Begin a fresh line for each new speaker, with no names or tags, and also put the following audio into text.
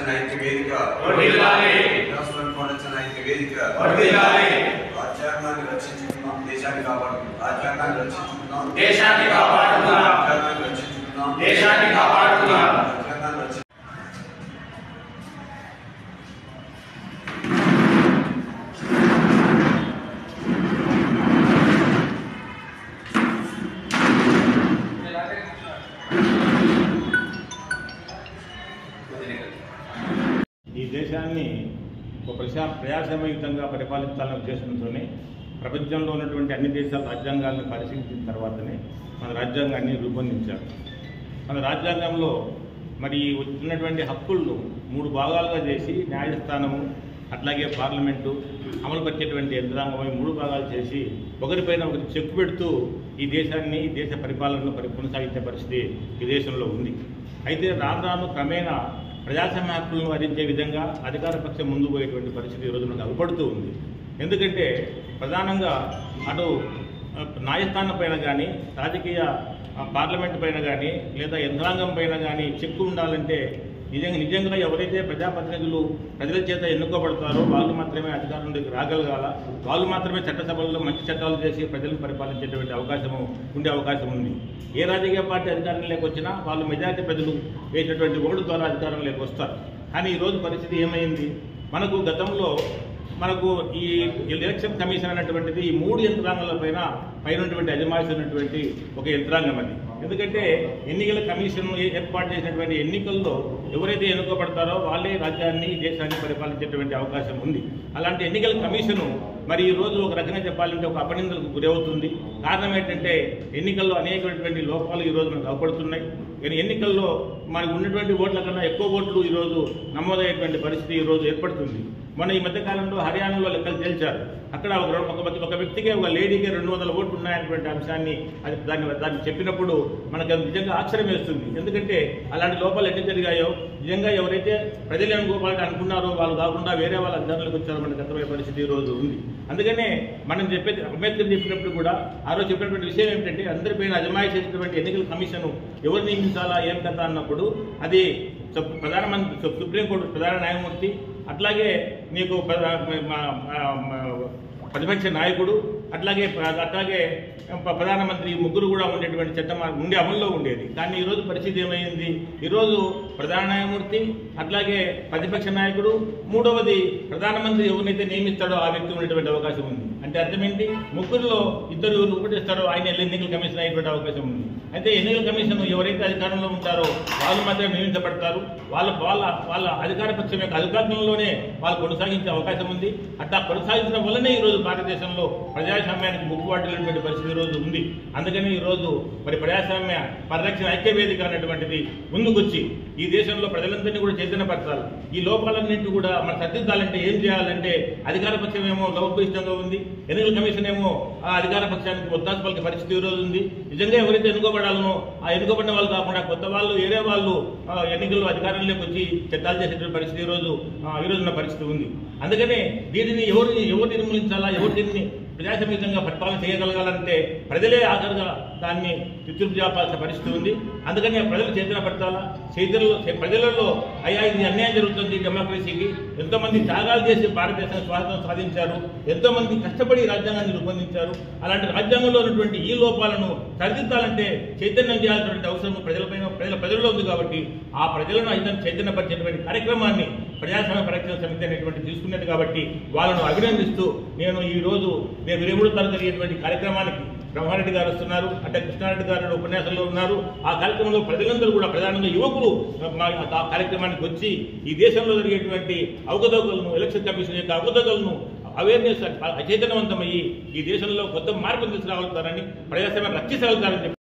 Foundation ఐక్య వేదిక foundation ఐక్య వేదిక రాజ్యాంగాన్ని రక్షించుకున్నాం, దేశాన్ని కాపాడుకున్నాం, రాజ్యాంగాన్ని రక్షించుకున్నాం, దేశాన్ని కాపాడుకున్నాం, రాజ్యాంగాన్ని రక్షించుకున్నాం, దేశాన్ని కాపాడుకున్నాం, రాజ్యాంగాన్ని రక్షించుకున్నాం.
ఈ దేశాన్ని ఒక ప్రజాస్వామ్యయుతంగా పరిపాలించాలనే ఉద్దేశంతోనే ప్రపంచంలో ఉన్నటువంటి అన్ని దేశాల రాజ్యాంగాలను పరిశీలించిన తర్వాతనే మన రాజ్యాంగాన్ని రూపొందించారు. మన రాజ్యాంగంలో మరి ఉన్నటువంటి హక్కులను 3 భాగాలుగా చేసి న్యాయస్థానము అట్లాగే పార్లమెంటు అమలుపరిచేటువంటి యంత్రాంగం 3 భాగాలు చేసి ఒకరిపైన ఒకరి చెక్కు పెడుతూ ఈ దేశాన్ని దేశ పరిపాలనను కొనసాగించే పరిస్థితి ఈ దేశంలో ఉంది. అయితే రాను క్రమేణా ప్రజాస్వామ్య హక్కులను అందించే విధంగా అధికార పక్షం ముందు పోయేటువంటి పరిస్థితి ఈరోజు మనకు అగుపడుతూ ఉంది. ఎందుకంటే ప్రధానంగా అటు న్యాయస్థానం పైన కానీ రాజకీయ పార్లమెంట్ పైన కానీ లేదా యంత్రాంగం పైన కానీ చెక్కు ఉండాలంటే నిజంగా ఎవరైతే ప్రజాప్రతినిధులు ప్రజల చేత ఎన్నుకోబడతారో వాళ్ళు మాత్రమే అధికారంలోకి రాగలగాల, వాళ్ళు మాత్రమే చట్టసభల్లో మంచి చట్టాలు చేసి ప్రజలను పరిపాలించేటువంటి ఉండే అవకాశం ఉంది. ఏ రాజకీయ పార్టీ అధికారంలోకి వచ్చినా వాళ్ళు మెజారిటీ ప్రజలు వేసినటువంటి ఓటు ద్వారా అధికారంలోకి వస్తారు. కానీ ఈరోజు పరిస్థితి ఏమైంది? మనకు గతంలో ఈ ఎలక్షన్ కమిషన్ అనేటువంటిది ఈ 3 యంత్రాంగాల పైనటువంటి అజమాయిషి ఉన్నటువంటి ఒక యంత్రాంగం అది. ఎందుకంటే ఎన్నికల కమిషన్ ఏర్పాటు చేసినటువంటి ఎన్నికల్లో ఎవరైతే ఎన్నుకోబడతారో వాళ్ళే రాజ్యాన్ని దేశాన్ని పరిపాలించేటువంటి అవకాశం ఉంది. అలాంటి ఎన్నికల కమిషను మరి ఈరోజు ఒక రకంగా చెప్పాలంటే ఒక అపనిందలకు గురవుతుంది. కారణం ఏంటంటే ఎన్నికల్లో అనేకమైనటువంటి లోపాలు ఈరోజు మనకు అవపడుతున్నాయి. ఎన్నికల్లో మనకు ఉన్నటువంటి ఓట్ల కన్నా ఎక్కువ ఓట్లు ఈరోజు నమోదయ్యేటువంటి పరిస్థితి ఈరోజు ఏర్పడుతుంది. మొన్న ఈ మధ్యకాలంలో హర్యానాలో లెక్కలు తేల్చారు. అక్కడ ఒక వ్యక్తికి ఒక లేడీకి 200 ఓట్లు ఉన్నాయనేటువంటి అంశాన్ని దాన్ని చెప్పినప్పుడు మనకు నిజంగా ఆశ్చర్యం వేస్తుంది. ఎందుకంటే అలాంటి లోపాలు ఎన్ని జరిగాయో నిజంగా ఎవరైతే ప్రజలు ఎన్నుకోవాలని అనుకున్నారో వాళ్ళు కాకుండా వేరే వాళ్ళ అధికారులకు వచ్చారో మనకు అర్థమయ్యే పరిస్థితి ఈరోజు ఉంది. అందుకనే మనం చెప్పేది అంబేద్కర్ చెప్పినప్పుడు కూడా ఆ రోజు చెప్పినటువంటి విషయం ఏమిటంటే అందరిపైన అజమాయి చేసినటువంటి ఎన్నికల కమిషన్ ఎవరు నియమించాలా ఏం కథ అన్నప్పుడు అది ప్రధానమంత్రి సుప్రీంకోర్టు ప్రధాన న్యాయమూర్తి అట్లాగే నీకు ప్రతిపక్ష నాయకుడు అట్లాగే ప్రధానమంత్రి ముగ్గురు కూడా ఉండేటువంటి చట్టం అమల్లో ఉండేది. కానీ ఈరోజు పరిస్థితి ఏమైంది? ఈరోజు ప్రధాన న్యాయమూర్తి అట్లాగే ప్రతిపక్ష నాయకుడు, మూడవది ప్రధానమంత్రి ఎవరినైతే నియమిస్తాడో ఆ వ్యక్తి ఉండేటువంటి అవకాశం ఉంది. అంటే అర్థం ఏంటి? ముగ్గురులో ఇద్దరు ఉపటిస్తారో ఆయన ఎన్నికల కమిషన్ అయ్యేటువంటి అవకాశం ఉంది. అయితే ఎన్నికల కమిషన్ ఎవరైతే అధికారంలో ఉంటారో వాళ్ళు మాత్రమే నియమించబడతారు. వాళ్ళ అధికార పక్షం యొక్క అధికారంలోనే వాళ్ళు కొనసాగించే అవకాశం ఉంది. అట్లా కొనసాగించడం వల్లనే ఈరోజు భారతదేశంలో ప్రజాస్వామ్యానికి ముక్కుబాటులేనటువంటి పరిస్థితి ఈరోజు ఉంది. అందుకని ఈరోజు మరి ప్రజాస్వామ్య పరిరక్షణ ఐక్య వేదిక అనేటువంటిది ముందుకొచ్చి ఈ దేశంలో ప్రజలందరినీ కూడా చైతన్యపరచాలి. ఈ లోపాలన్నింటినీ కూడా మనం సర్దిద్దాలంటే ఏం చేయాలంటే అధికార పక్షం ఏమో లోపభూయిష్టంగా ఉంది, ఎన్నికల కమిషన్ ఏమో ఆ అధికార పక్షానికి ఒత్తాసు పలికే పరిస్థితి ఈరోజు ఉంది. నిజంగా ఎవరైతే ఎన్నుకోబడాలనో ఆ ఎన్నుకోబడిన వాళ్ళు కాకుండా కొత్త వాళ్ళు వేరే వాళ్ళు ఎన్నికల్లో అధికారంలోకి వచ్చి చట్టాలు చేసేటువంటి పరిస్థితి ఈరోజు ఉన్న పరిస్థితి ఉంది. అందుకనే దీనిని ఎవరు నిర్మూలించాలా, ఎవరు దీన్ని ప్రజాస్వామ్యంగా పరిపాలన చేయగలగాలంటే ప్రజలే ఆఖరుగా దాన్ని చిత్తుర్జాపాల్సిన పరిస్థితి ఉంది. అందుకని ప్రజలు చైతన్యపరచాలా. ప్రజలలో అయ్యా ఇది అన్యాయం జరుగుతుంది, డెమోక్రసీకి ఎంతోమంది త్యాగాలు చేసి భారతదేశాన్ని స్వాతంత్రం సాధించారు, ఎంతోమంది కష్టపడి రాజ్యాంగాన్ని రూపొందించారు. అలాంటి రాజ్యాంగంలో ఉన్నటువంటి ఈ లోపాలను సరిదిద్దాలంటే చైతన్యం చేయాల్సినటువంటి అవసరం ప్రజల్లో ఉంది. కాబట్టి ఆ ప్రజలను చైతన్యపరిచేటువంటి కార్యక్రమాన్ని ప్రజాస్వామ్య పరిరక్షణ సమితి అనేటువంటి తీసుకున్నది. కాబట్టి వాళ్ళను అభినందిస్తూ నేను 23వ తారీఖు జరిగేటువంటి కార్యక్రమానికి బ్రహ్మారెడ్డి గారు వస్తున్నారు, అంటే కృష్ణారెడ్డి గారు ఉపన్యాసంలో ఉన్నారు. ఆ కార్యక్రమంలో ప్రజలందరూ కూడా ప్రధానంగా యువకులు ఆ కార్యక్రమానికి వచ్చి ఈ దేశంలో జరిగేటువంటి అవకతవకలను, ఎలక్షన్ కమిషన్ యొక్క అవకతవకలను అవేర్నెస్ చైతన్యవంతమయ్యి ఈ దేశంలో కొత్త మార్పులు తీసుకురాగలుగుతారని, ప్రజాస్వామ్యాన్ని రక్షించగలుగుతారని